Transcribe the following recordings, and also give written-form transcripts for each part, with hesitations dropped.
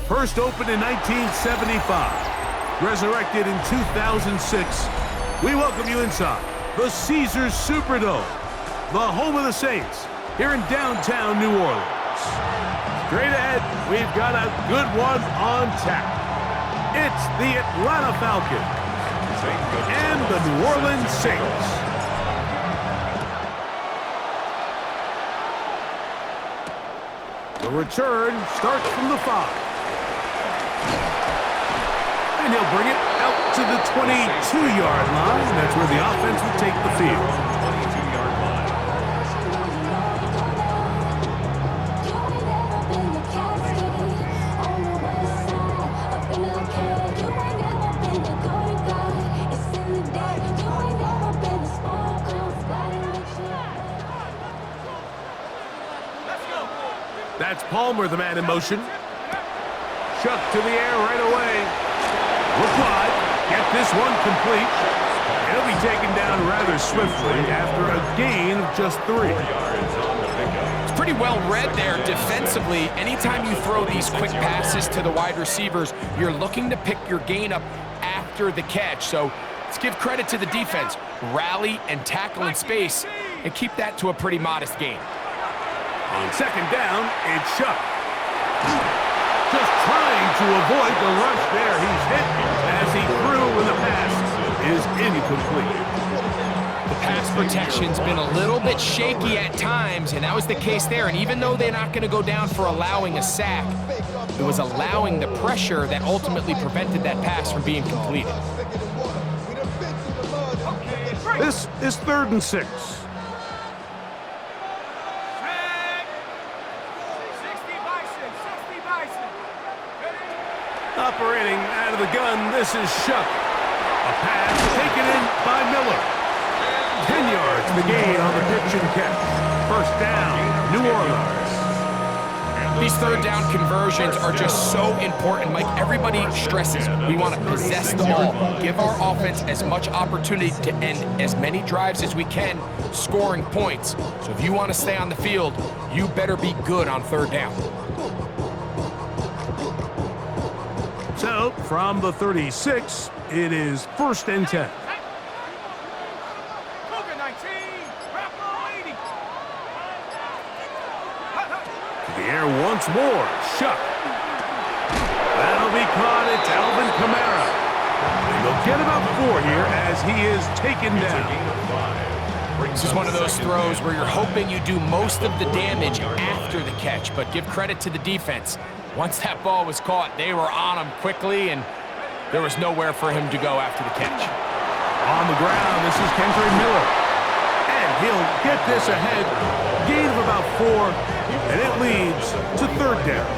First opened in 1975, resurrected in 2006, we welcome you inside the Caesars Superdome, the home of the Saints, here in downtown New Orleans. Straight ahead, we've got a good one on tap. It's the Atlanta Falcons and the New Orleans Saints. The return starts from the 5. And he'll bring it out to the 22-yard line. That's where the offense will take the field. 22-yard line. That's Palmer, the man in motion. Chuck to the air right away. Look wide. Get this one complete. He'll be taken down rather swiftly after a gain of just 3. It's pretty well read there defensively. Anytime you throw these quick passes to the wide receivers, you're looking to pick your gain up after the catch. So let's give credit to the defense. Rally and tackle in space and keep that to a pretty modest gain. On second down, it's Chuck. Just trying to avoid the rush there. He's hit as he threw when the pass is incomplete. The pass protection's been a little bit shaky at times, and that was the case there. And even though they're not going to go down for allowing a sack, it was allowing the pressure that ultimately prevented that pass from being completed. This is 3rd and 6. Operating out of the gun, this is Shuck. A pass taken in by Miller. 10 yards the gain on the pitch and catch. First down, New Orleans. These third down conversions are just so important. Mike, everybody stresses we want to possess the ball, give our offense as much opportunity to end as many drives as we can, scoring points. So if you want to stay on the field, you better be good on third down. So, from the 36, it is 1st and 10. To the air once more. Shuck. That'll be caught. It's Alvin Kamara. And they'll get about 4 here as he is taken down. This is one of those throws where you're hoping you do most of the damage after the catch, but give credit to the defense. Once that ball was caught, they were on him quickly, and there was nowhere for him to go after the catch. On the ground, this is Kendra Miller. And he'll get this ahead. Gain of about 4, and it leads to 3rd down.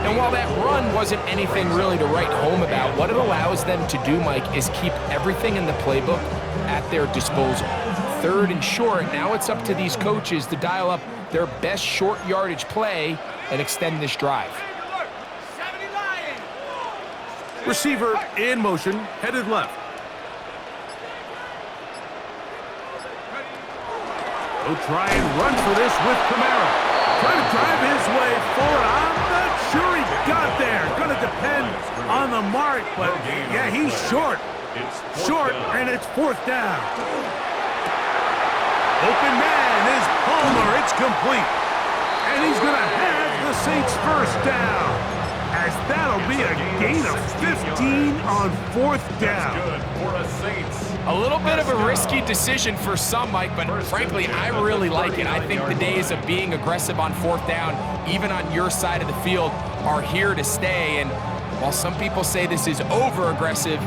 And while that run wasn't anything really to write home about, what it allows them to do, Mike, is keep everything in the playbook at their disposal. 3rd and short, now it's up to these coaches to dial up their best short yardage play and extend this drive. Receiver in motion, headed left. He'll try and run for this with Kamara. Trying to drive his way forward. I'm not sure he got there. Going to depend on the mark, but yeah, he's short. Short, and it's 4th down. Open man is Palmer. It's complete. And he's going to have the Saints' 1st down, as that'll be a gain of 15 on 4th down. A little bit of a risky decision for some, Mike, but frankly, I really like it. I think the days of being aggressive on 4th down, even on your side of the field, are here to stay. And while some people say this is over-aggressive,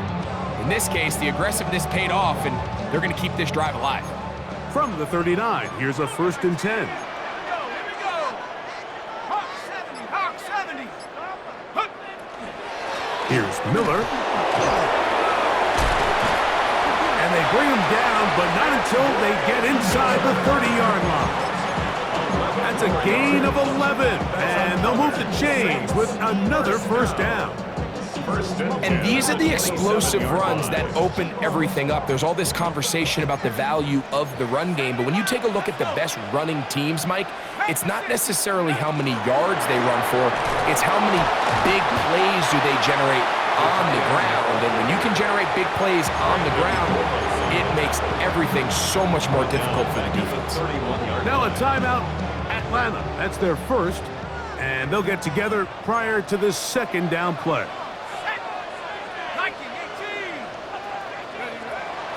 in this case, the aggressiveness paid off, and they're going to keep this drive alive. From the 39, here's a 1st and 10. Here's Miller. And they bring him down, but not until they get inside the 30-yard line. That's a gain of 11, and they'll move the chains with another 1st down. And these are the explosive runs that open everything up. There's all this conversation about the value of the run game, but when you take a look at the best running teams, Mike, it's not necessarily how many yards they run for, it's how many big plays do they generate on the ground. And when you can generate big plays on the ground, it makes everything so much more difficult for the defense. Now a timeout, Atlanta. That's their first, and they'll get together prior to the second down play.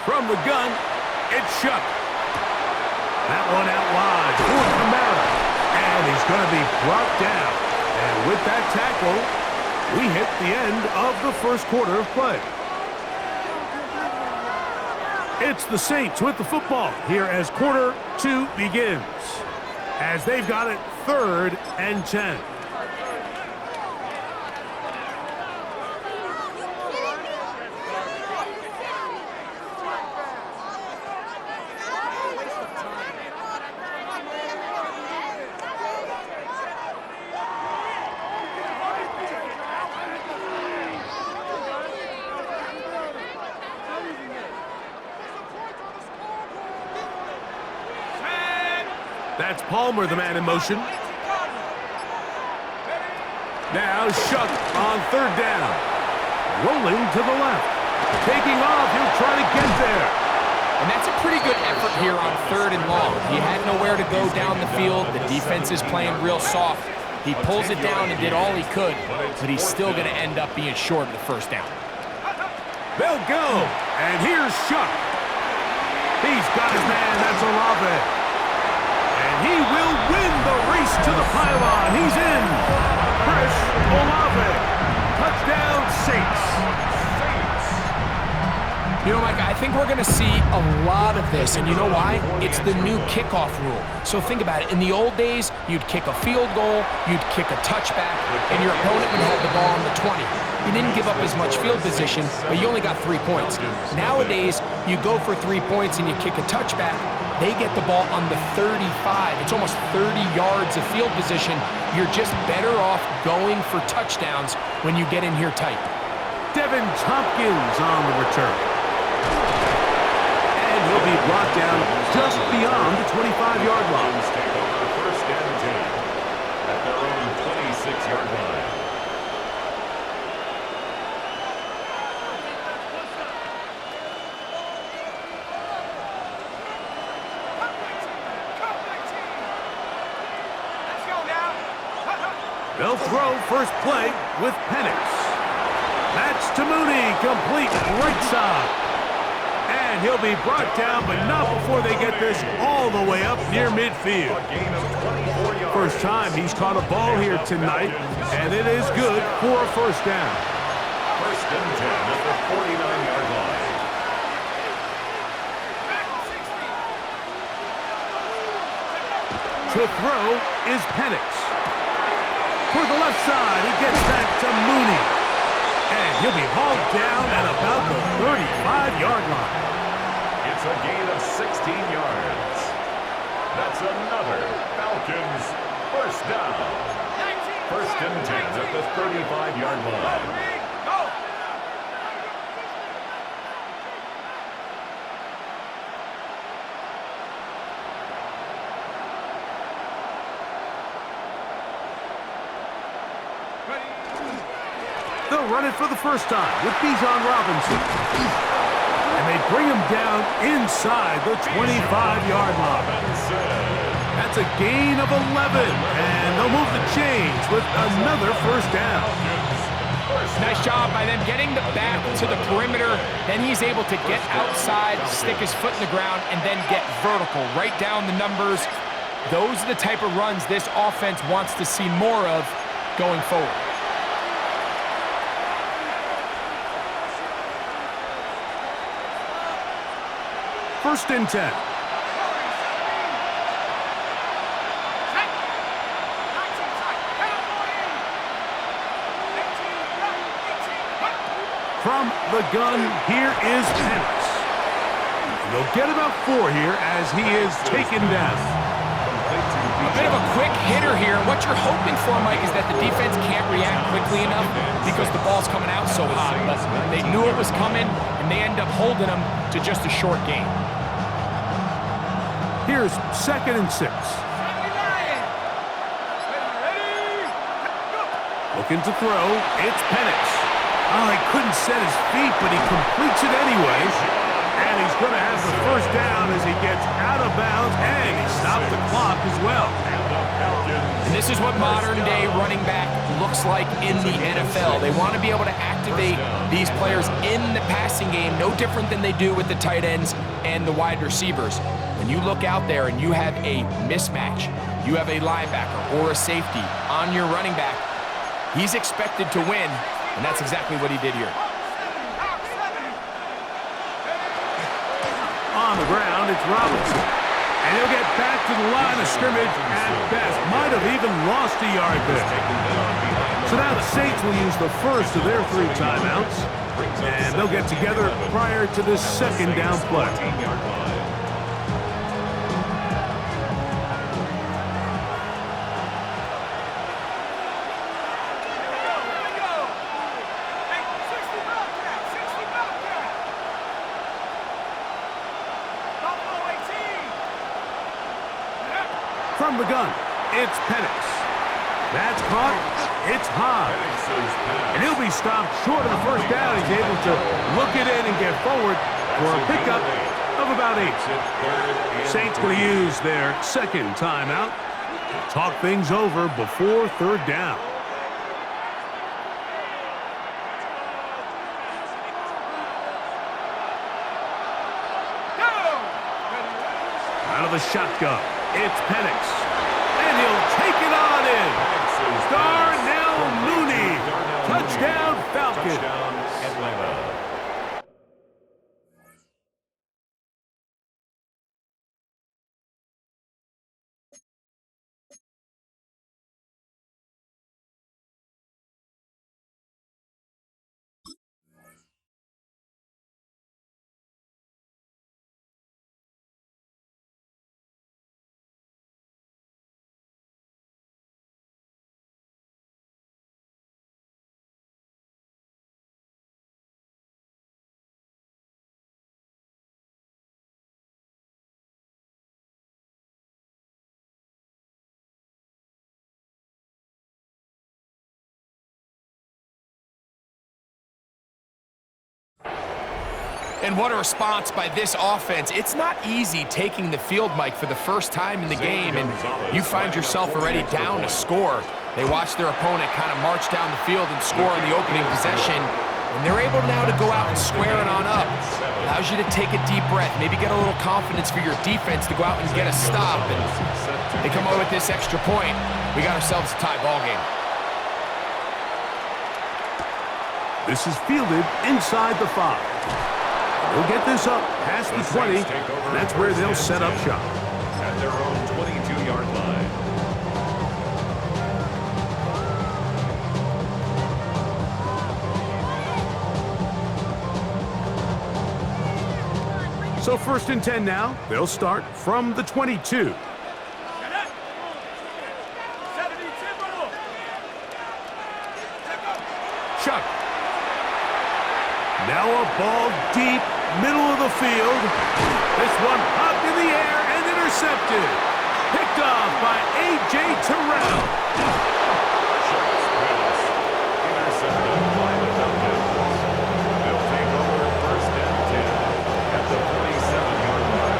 From the gun, it's Shuck. That one out wide for Kamara, and he's going to be brought down. And with that tackle, we hit the end of the first quarter of play. It's the Saints with the football here as quarter 2 begins, as they've got it 3rd and 10. That's Palmer, the man in motion. Now Shuck on 3rd down. Rolling to the left. Taking off, he'll try to get there. And that's a pretty good effort here on 3rd and long. He had nowhere to go down the field. The defense is playing real soft. He pulls it down and did all he could, but he's still going to end up being short of the 1st down. They'll go, and here's Shuck. He's got his man, that's Olave. He will win the race to the pylon. He's in. Chris Olave. Touchdown, Saints. You know, Mike, I think we're going to see a lot of this, and you know why? It's the new kickoff rule. So think about it. In the old days, you'd kick a field goal, you'd kick a touchback, and your opponent would have the ball on the 20. You didn't give up as much field position, but you only got 3 points. Nowadays, you go for 3 points and you kick a touchback. They get the ball on the 35. It's almost 30 yards of field position. You're just better off going for touchdowns when you get in here tight. Devin Tompkins on the return. And he'll be brought down just beyond the 25-yard line. First and 10 at their own 26-yard line. They'll throw first play with Penix. That's to Mooney, complete right side. And he'll be brought down, but not before they get this all the way up near midfield. First time he's caught a ball here tonight, and it is good for a 1st down. First and 10 at the 49-yard line. To throw is Penix. For the left side, he gets that to Mooney. And he'll be hauled down at about the 35-yard line. It's a gain of 16 yards. That's another Falcons 1st down. 1st and 10 at the 35-yard line. They'll run it for the first time with Bijan Robinson. And they bring him down inside the 25-yard line. That's a gain of 11. And they'll move the chains with another 1st down. Nice job by them getting the back to the perimeter. Then he's able to get outside, stick his foot in the ground, and then get vertical. Right down the numbers. Those are the type of runs this offense wants to see more of going forward. First and 10. From the gun, here is Penix. They'll get about 4 here as he is taken down. A bit of a quick hitter here. What you're hoping for, Mike, is that the defense can't react quickly enough because the ball's coming out so hot. But they knew it was coming, and they end up holding them to just a short game. Here's 2nd and 6. Looking to throw. It's Penix. Oh, he couldn't set his feet, but he completes it anyway. And he's going to have the first down as he gets out of bounds, and he stopped the clock as well. And this is what modern-day running back looks like in the NFL. They want to be able to activate these players in the passing game, no different than they do with the tight ends and the wide receivers. When you look out there and you have a mismatch, you have a linebacker or a safety on your running back, he's expected to win, and that's exactly what he did here. On the ground, it's Robinson. And he'll get back to the line of scrimmage at best. Might have even lost a yard there. So now the Saints will use the first of their 3 timeouts. And they'll get together prior to this 2nd down play. From the gun, it's Penix. That's caught. It's high. And he'll be stopped short of the first down. He's able to look it in and get forward for a pickup of about 8. Saints going to use their 2nd timeout to talk things over before 3rd down. Out of the shotgun. It's Penix, and he'll take it on in. Darnell Mooney, touchdown Falcons. And what a response by this offense. It's not easy taking the field, Mike, for the first time in the game, and you find yourself already down to score. They watch their opponent kind of march down the field and score in the opening possession, and they're able now to go out and square it on up. Allows you to take a deep breath, maybe get a little confidence for your defense to go out and get a stop, and they come out with this extra point. We got ourselves a tie ball game. This is fielded inside the 5. They'll get this up past the 20, and that's where they'll set up shop. At their own 22-yard line. So 1st and 10 now. They'll start from the 22. Chuck. Now a ball deep, middle of the field. This one popped in the air and intercepted. Picked off by A.J. Terrell. Intercepted by the Falcons. They'll take over 1st and 10 at the 47-yard line.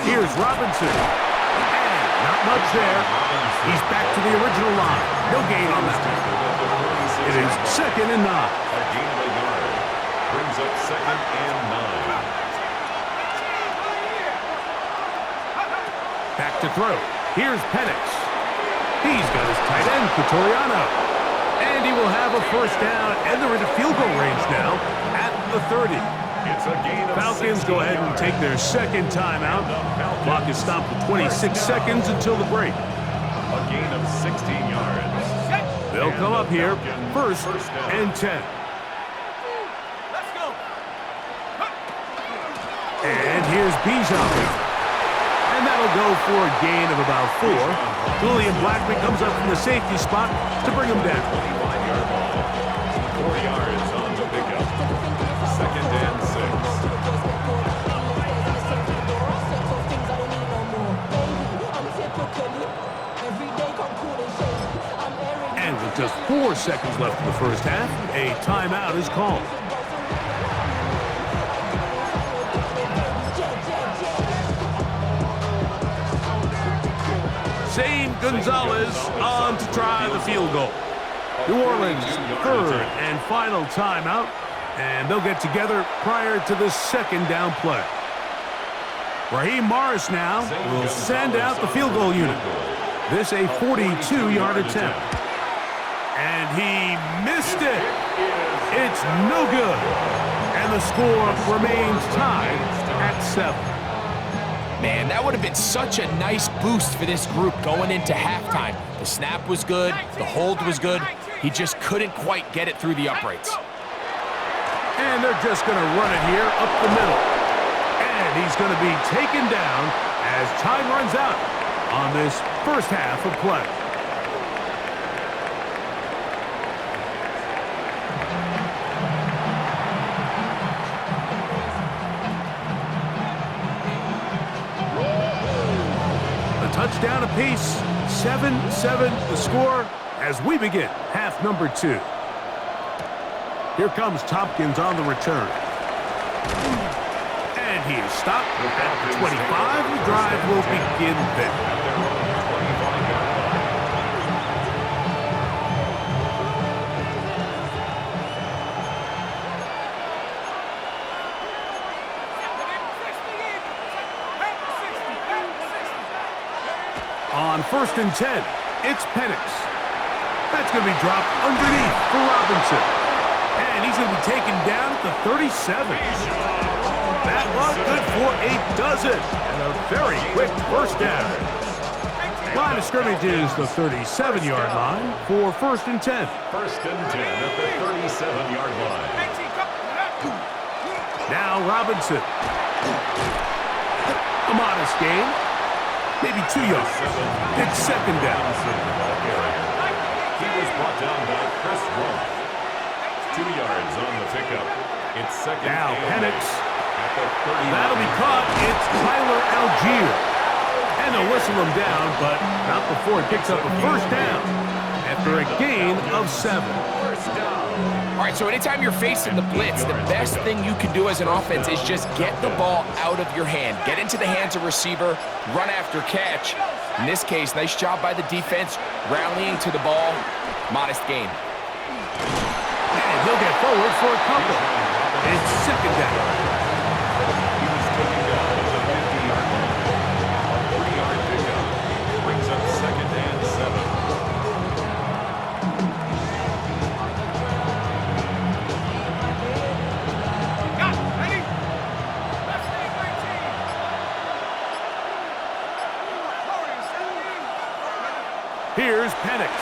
Here's Robinson. And not much there. He's back to the original line. No gain on that one. It is 2nd and 9. A gain of a yard. Brings up 2nd and 9. Back to throw. Here's Penix. He's got his tight end, Cotoriano. And he will have a first down, and they're into field goal range now at the 30. It's a gain of Falcons go ahead and take their second timeout. Clock is stopped at 26 seconds until the break. A gain of 16 yards. They'll come up here, first and 10. And here's Bijan. And that'll go for a gain of about 4. Julian Blackman comes up from the safety spot to bring him down. 25-yard ball. 4 yards on the pickup. Second and 6. And with just 4 seconds left in the first half, a timeout is called. Zane Gonzalez on to try the field goal. New Orleans, third and final timeout, and they'll get together prior to the second down play. Raheem Morris now will send out the field goal unit. This a 42-yard attempt. And he missed it. It's no good. And the score remains tied at 7. Man, that would have been such a nice boost for this group going into halftime. The snap was good, the hold was good. He just couldn't quite get it through the uprights. And they're just going to run it here up the middle. And he's going to be taken down as time runs out on this first half of play. Touchdown apiece, 7-7 the score as we begin half number 2. Here comes Tompkins on the return. And he is stopped at 25. The drive will begin there. On first and 10, it's Penix. That's going to be dropped underneath for Robinson. And he's going to be taken down at the 37. That was good for a dozen. And a very quick first down. Line of scrimmage is the 37-yard line for first and 10. First and 10 at the 37-yard line. Now Robinson. A modest gain. Maybe 2 yards. It's second down. He was brought down by Chris Roth. 2 yards on the pickup. It's second now and Penix. at the 30. That'll be caught. It's Tyler Algier. And they'll whistle him down, but not before he picks up a first down after a gain of 7. All right, so anytime you're facing the blitz, the best thing you can do as an offense is just get the ball out of your hand. Get into the hands of receiver, run after catch. In this case, nice job by the defense, rallying to the ball. Modest gain. And he'll get forward for a couple. It's second down. He was taken down at the 50-yard line. A 3-yard pickup brings up second and 7. Here's Penix.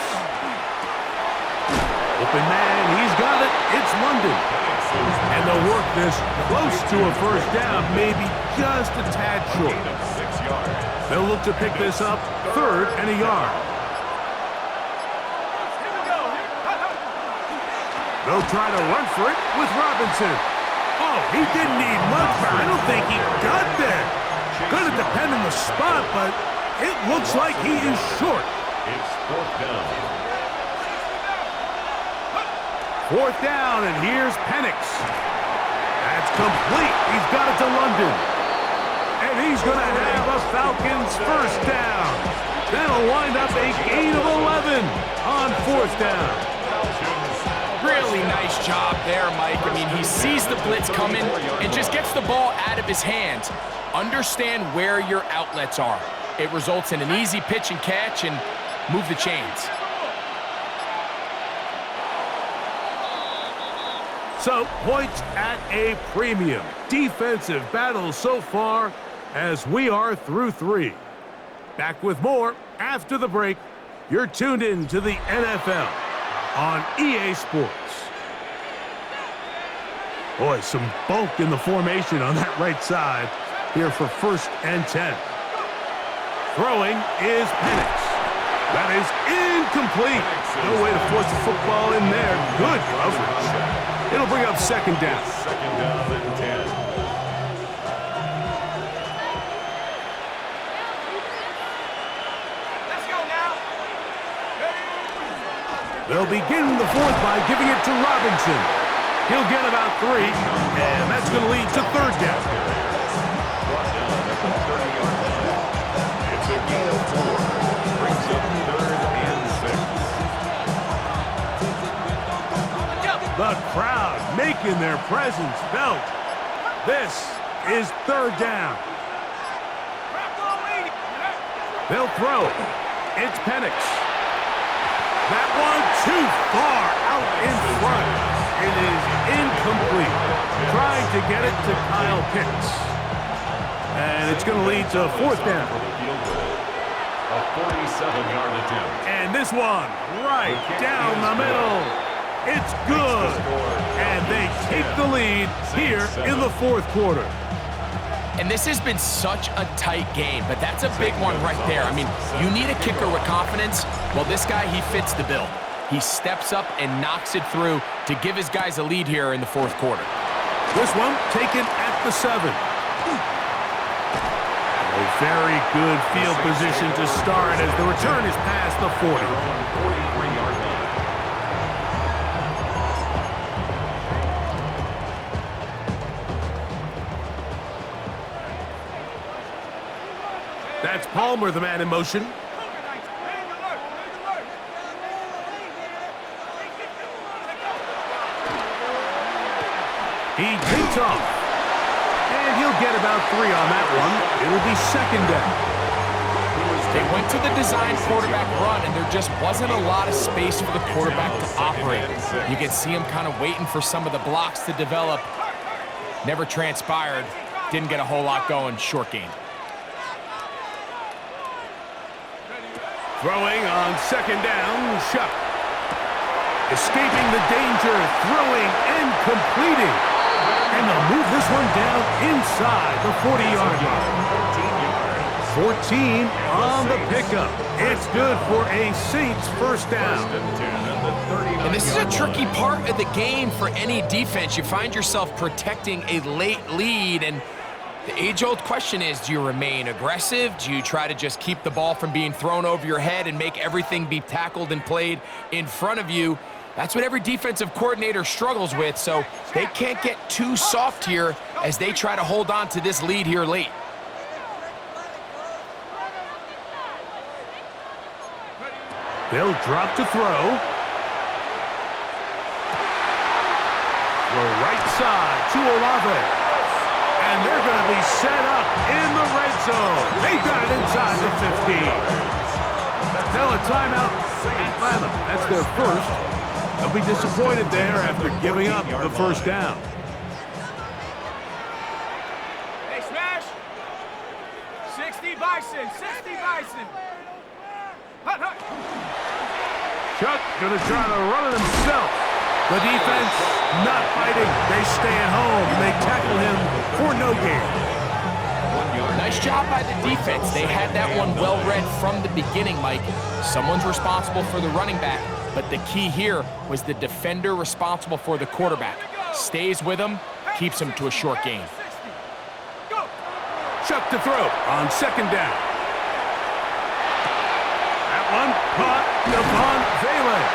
Open man, he's got it. It's London. And they'll work this close to a first down, maybe just a tad short. Gain of 6 yards. They'll look to pick this up third and a yard. They'll try to run for it with Robinson. Oh, he didn't need much, but I don't think he got there. Gonna depend on the spot, but it looks like he is short. It's fourth down. Fourth down, and here's Penix. That's complete. He's got it to London. And he's going to have a Falcons first down. That'll wind up a gain of 11 on fourth down. Really nice job there, Mike. I mean, he sees the blitz coming and just gets the ball out of his hands. Understand where your outlets are. It results in an easy pitch and catch and move the chains. So, points at a premium. Defensive battle so far as we are through 3. Back with more after the break. You're tuned in to the NFL on EA Sports. Boy, some bulk in the formation on that right side here for 1st and 10. Throwing is Penix. That is incomplete. No way to force the football in there. Good coverage. It'll bring up 2nd down. 2nd down and 10. Let's go now. They'll begin the 4th by giving it to Robinson. He'll get about 3, and that's going to lead to 3rd down. Brought down at the 30-yard line. It's a gain of 4. Brings up 3rd and 6. The crowd making their presence felt. This is 3rd down. They'll throw. It's Penix. That one too far out in front. It is incomplete. Trying to get it to Kyle Pitts. And it's going to lead to 4th down. A 47-yard attempt. And this one right down the middle. It's good. And they take the lead here in the 4th quarter. And this has been such a tight game, but that's a big one right there. I mean, you need a kicker with confidence. Well, this guy, he fits the bill. He steps up and knocks it through to give his guys a lead here in the 4th quarter. This one taken at the 7. A very good field position to start as the return is past the 40. 43-yard line. That's Palmer, the man in motion. He takes off. And he'll get about 3 on that one. It'll be 2nd down. They went to the design quarterback run, and there just wasn't a lot of space for the quarterback to operate. You can see him kind of waiting for some of the blocks to develop. Never transpired. Didn't get a whole lot going. Short game. Throwing on 2nd down, Shuck. Escaping the danger, throwing and completing. And they'll move this one down inside the 40-yard line. 14 on the pickup. It's good for a Saints 1st down. And this is a tricky part of the game for any defense. You find yourself protecting a late lead, and the age-old question is, do you remain aggressive? Do you try to just keep the ball from being thrown over your head and make everything be tackled and played in front of you? That's what every defensive coordinator struggles with, so they can't get too soft here as they try to hold on to this lead here late. They'll drop to throw. The right side to Olave. And they're going to be set up in the red zone. They got it inside the 15. Now a timeout. Atlanta. That's their 1st. They'll be disappointed there after giving up the 1st down. Hey, smash. 60 Bison. 60 Bison. Hut, hut. Chuck going to try to run it himself. The defense not fighting. They stay at home. They tackle him for no gain. Nice job by the defense. They had that one well read from the beginning, Mike. Someone's responsible for the running back, but the key here was the defender responsible for the quarterback. Stays with him, keeps him to a short gain. Chuck to throw on 2nd down. That one caught Devon Valen.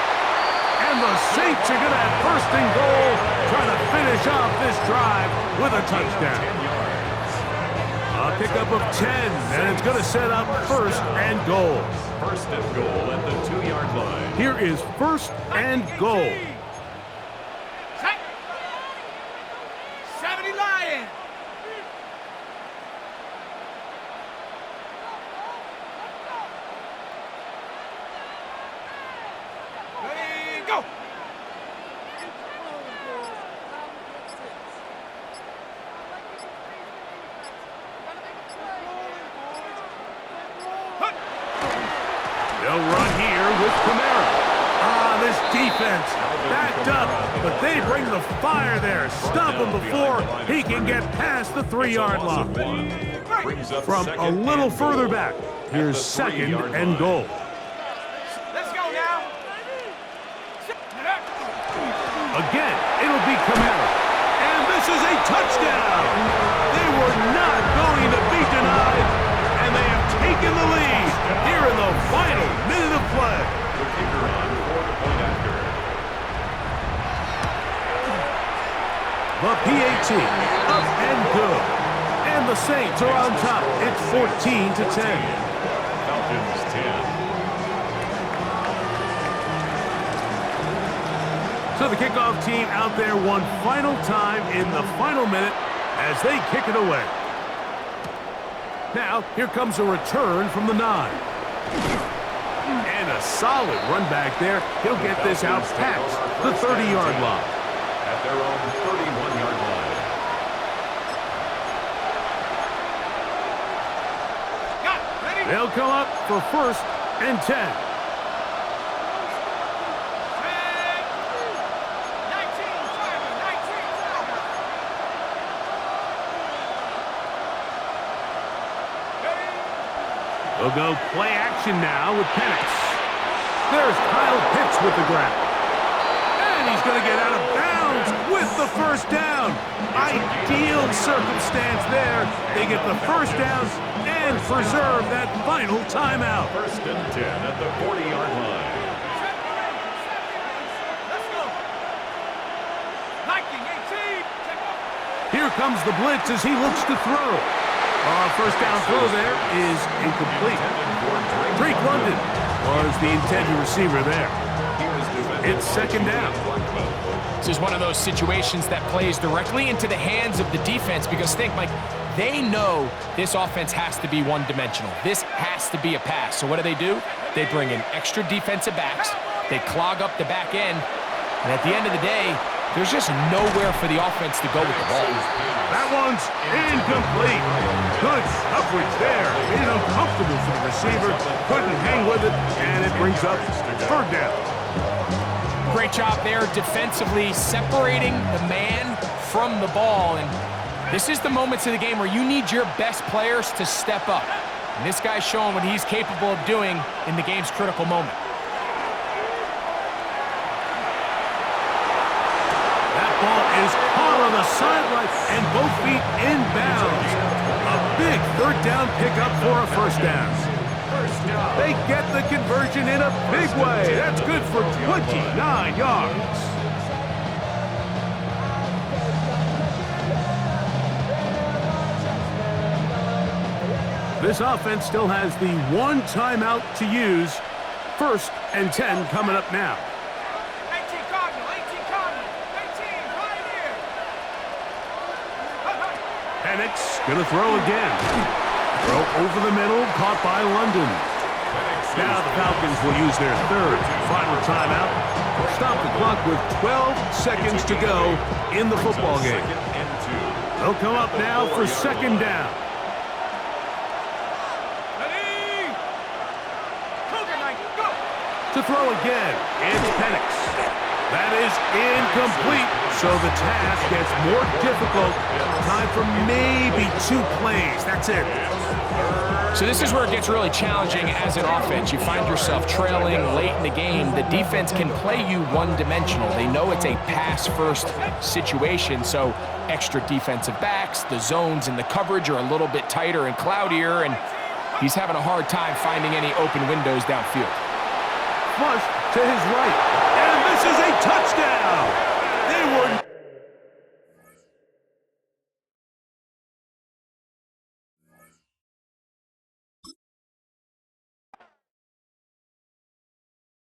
And the Saints are going to have 1st and goal, trying to finish off this drive with a touchdown. A pickup of 10, and it's going to set up 1st and goal. 1st and goal at the 2-yard line. Here is 1st and goal. 70 Lions. Ready, go. Kamara. This defense backed up, but they bring the fire there. Stop him before he can get past the 3-yard line. From a little further back, here's 2nd and goal. Let's go now. Again, it'll be Kamara. And this is a touchdown. They were not going to be denied, and they have taken the lead here in the final minute of play. The kicker on for the point after. The PAT, up and good. And the Saints are on top. It's 14-10. Falcons 10. So the kickoff team out there one final time in the final minute as they kick it away. Now, here comes a return from the 9. And a solid run back there. He'll get this out past the 30-yard line. At their own 31-yard line. Got it. Ready? They'll come up for 1st and 10. 19, They'll go play action now with Penix. There's Kyle Pitts with the grab. And he's going to get out of bounds with the 1st down. Ideal circumstance there. They get the 1st down and preserve that final timeout. 1st and 10 at the 40-yard line. let's go. 19, 18, Here comes the blitz as he looks to throw. 1st down throw there is incomplete. Drake London was the intended receiver there. It's 2nd down. This is one of those situations that plays directly into the hands of the defense because think, Mike, they know this offense has to be one-dimensional. This has to be a pass. So what do? They bring in extra defensive backs. They clog up the back end. And at the end of the day, there's just nowhere for the offense to go with the ball. That one's incomplete. Good coverage there. Made it uncomfortable for the receiver. Couldn't hang with it, and it brings up 3rd down. Great job there defensively, separating the man from the ball. And this is the moments of the game where you need your best players to step up. And this guy's showing what he's capable of doing in the game's critical moment. That ball is caught on the sideline and both feet inbounds. A big 3rd down pickup for a 1st down. They get the conversion in a big way. That's good for 29 yards. This offense still has the 1 timeout to use. 1st and 10 coming up now. 18 Cardinal, 18 Cardinal, 18 right here. Penix gonna throw again. Throw over the middle, caught by London. Now the Falcons will use their 3rd final timeout. Stop the clock with 12 seconds to go in the football game. They'll come up now for 2nd down. Ready? Cougar Knight, go. To throw again, it's Penix. That is incomplete, so the task gets more difficult. Time for maybe 2 plays. That's it. So this is where it gets really challenging as an offense. You find yourself trailing late in the game. The defense can play you one-dimensional. They know it's a pass-first situation, so extra defensive backs, the zones and the coverage are a little bit tighter and cloudier, and he's having a hard time finding any open windows downfield. Flush to his right, and this is a touchdown! They were